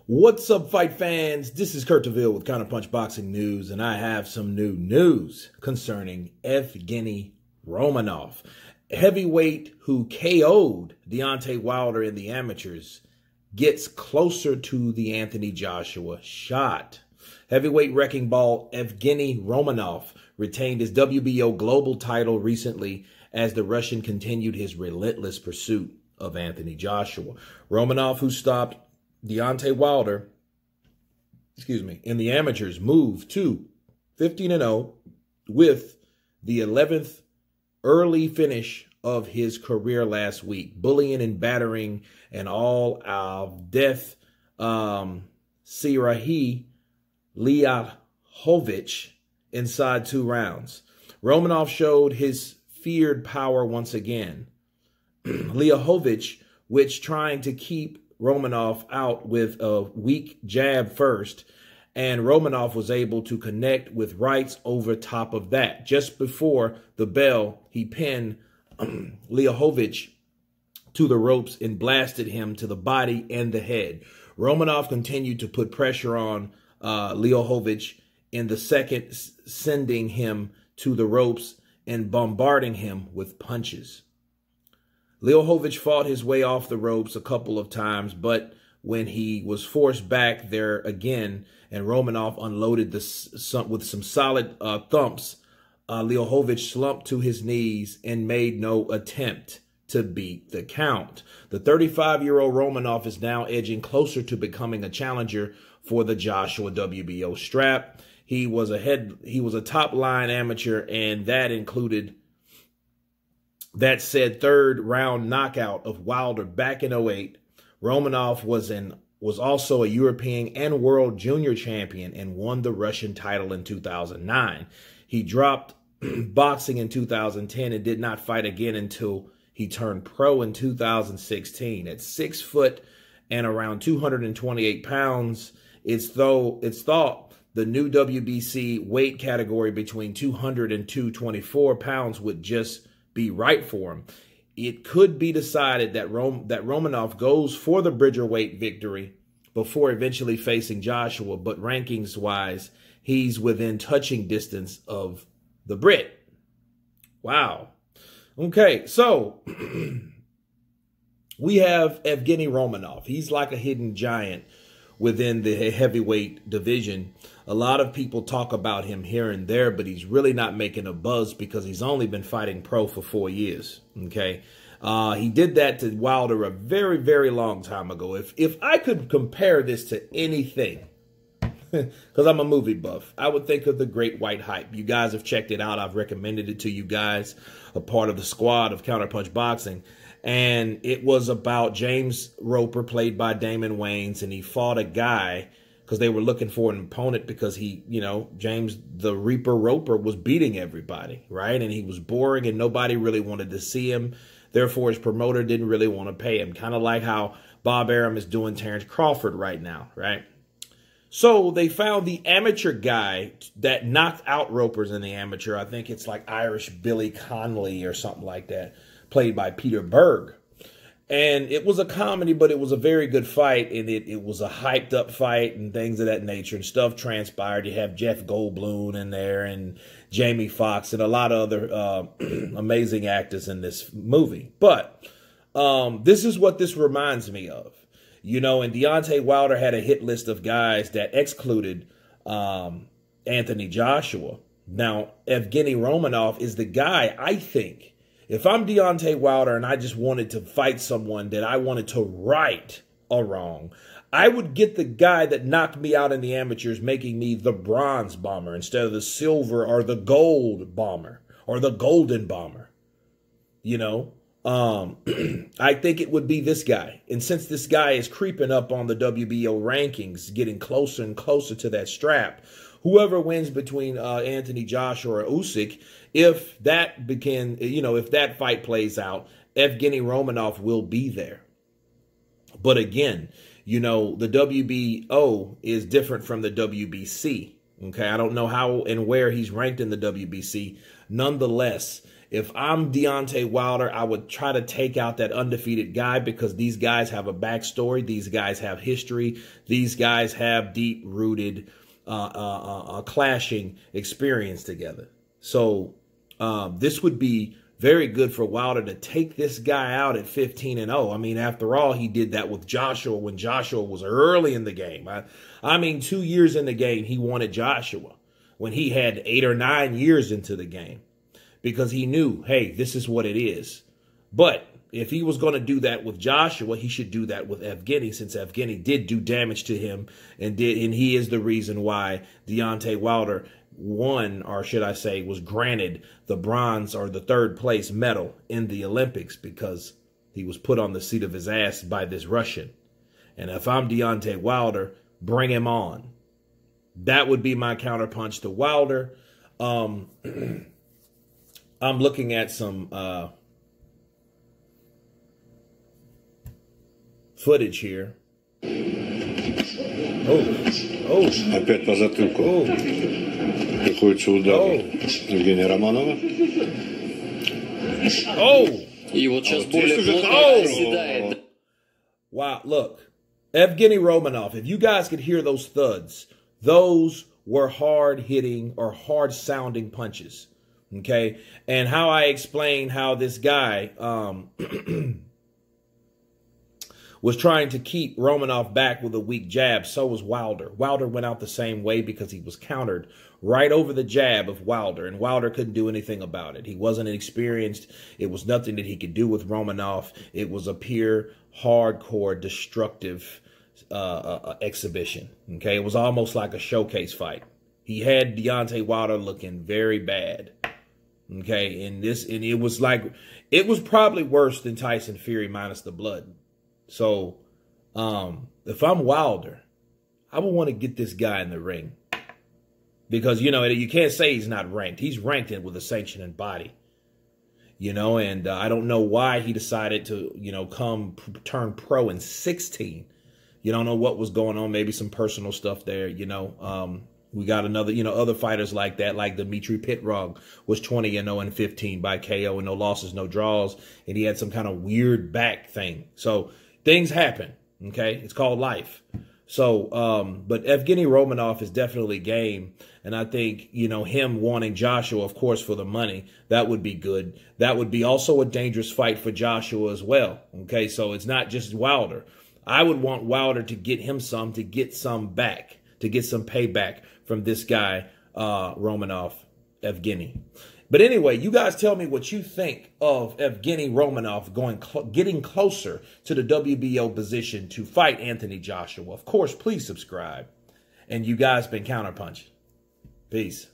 What's up, fight fans? This is Kurt DeVille with Counterpunch Boxing News, and I have some new news concerning Evgeny Romanov, heavyweight who KO'd Deontay Wilder in the amateurs, gets closer to the Anthony Joshua shot. Heavyweight wrecking ball Evgeny Romanov retained his WBO global title recently as the Russian continued his relentless pursuit of Anthony Joshua. Romanov, who stopped Deontay Wilder, in the amateurs, moved to 15-0 with the 11th early finish of his career last week, bullying and battering an all-out-death Sirahi Liahovic inside 2 rounds. Romanov showed his feared power once again. Liahovic, which trying to keep Romanov out with a weak jab first, and Romanov was able to connect with rights over top of that. Just before the bell, he pinned Liahovic to the ropes and blasted him to the body and the head. Romanov continued to put pressure on Liahovic in the second, sending him to the ropes and bombarding him with punches. Liahovic fought his way off the ropes a couple of times, but when he was forced back there again and Romanov unloaded with some solid thumps, Liahovic slumped to his knees and made no attempt to beat the count. The 35-year-old Romanov is now edging closer to becoming a challenger for the Joshua WBO strap. He was a top-line amateur, and that included that said third round knockout of Wilder back in 2008. Romanov was also a European and world junior champion and won the Russian title in 2009. He dropped boxing in 2010 and did not fight again until he turned pro in 2016. At 6 foot and around 228 pounds, it's thought the new WBC weight category between 200 and 224 pounds would just be right for him. It could be decided that Romanov goes for the Bridgerweight victory before eventually facing Joshua, but rankings-wise, he's within touching distance of the Brit. Wow. Okay, so we have Evgeny Romanov. He's like a hidden giant within the heavyweight division. A lot of people talk about him here and there, but he's really not making a buzz because he's only been fighting pro for 4 years, okay? He did that to Wilder a very, very long time ago. If I could compare this to anything, because I'm a movie buff, I would think of The Great White Hype. You guys have checked it out. I've recommended it to you guys, a part of the squad of Counterpunch Boxing. And it was about James Roper, played by Damon Wayans, and he fought a guy because they were looking for an opponent because he, James the Reaper Roper was beating everybody, right? And he was boring and nobody really wanted to see him. Therefore, his promoter didn't really want to pay him, kind of like how Bob Arum is doing Terrence Crawford right now, right? So they found the amateur guy that knocked out Ropers in the amateur. I think it's like Irish Billy Connolly or something like that, played by Peter Berg. And it was a comedy, but it was a very good fight, and it was a hyped up fight and things of that nature, and stuff transpired. You have Jeff Goldblum in there and Jamie Foxx and a lot of other amazing actors in this movie. But this is what this reminds me of. And Deontay Wilder had a hit list of guys that excluded Anthony Joshua. Now, Evgeny Romanov is the guy, I think. If I'm Deontay Wilder and I just wanted to fight someone that I wanted to right a wrong, I would get the guy that knocked me out in the amateurs, making me the bronze bomber instead of the silver or the gold bomber or the golden bomber. I think it would be this guy. And since this guy is creeping up on the WBO rankings, getting closer and closer to that strap, whoever wins between Anthony Joshua or Usyk, if that if that fight plays out, Evgeny Romanov will be there. But again, the WBO is different from the WBC. Okay, I don't know how and where he's ranked in the WBC. Nonetheless, If I'm Deontay Wilder, I would try to take out that undefeated guy because these guys have a backstory. These guys have history. These guys have deep-rooted clashing experience together. So this would be very good for Wilder to take this guy out at 15-0. I mean, after all, he did that with Joshua when Joshua was early in the game. I mean, 2 years in the game, he wanted Joshua when he had 8 or 9 years into the game because he knew, hey, this is what it is. But if he was going to do that with Joshua, he should do that with Evgeny, since Evgeny did do damage to him and he is the reason why Deontay Wilder won, or should I say, was granted the bronze or the 3rd place medal in the Olympics, because he was put on the seat of his ass by this Russian. And if I'm Deontay Wilder, bring him on. That would be my counterpunch to Wilder. I'm looking at some footage here. Опять по затылку. Приходится удар Евгения Романова. И вот сейчас более плотно оседает. Wow, look. Evgeny Romanov, if you guys could hear those thuds, those were hard-hitting or hard-sounding punches. Okay? And how I explain how this guy was trying to keep Romanov back with a weak jab, so was Wilder. Wilder went out the same way because he was countered right over the jab of Wilder, and Wilder couldn't do anything about it. He wasn't experienced. It was nothing that he could do with Romanov. It was a pure, hardcore, destructive exhibition. Okay, it was almost like a showcase fight. He had Deontay Wilder looking very bad. Okay, and it was probably worse than Tyson Fury minus the blood. So, if I'm Wilder, I would want to get this guy in the ring. Because, you know, you can't say he's not ranked. He's ranked with a sanctioning body. You know, and I don't know why he decided to, you know, turn pro in 16. You don't know what was going on. Maybe some personal stuff there, you know. We got another, you know, other fighters like that, like Dmitry Pitrog was 20-0 and 15 by KO and no losses, no draws. And he had some kind of weird back thing. So, things happen, okay? It's called life. So, but Evgeny Romanov is definitely game. And I think, you know, him wanting Joshua, of course, for the money, that would be good. That would be also a dangerous fight for Joshua as well, okay? So it's not just Wilder. I would want Wilder to get him some, to get some back, to get some payback from this guy, Romanov, Evgeny. But anyway, you guys tell me what you think of Evgeny Romanov getting closer to the WBO position to fight Anthony Joshua. Of course, please subscribe. And you guys been Counterpunch. Peace.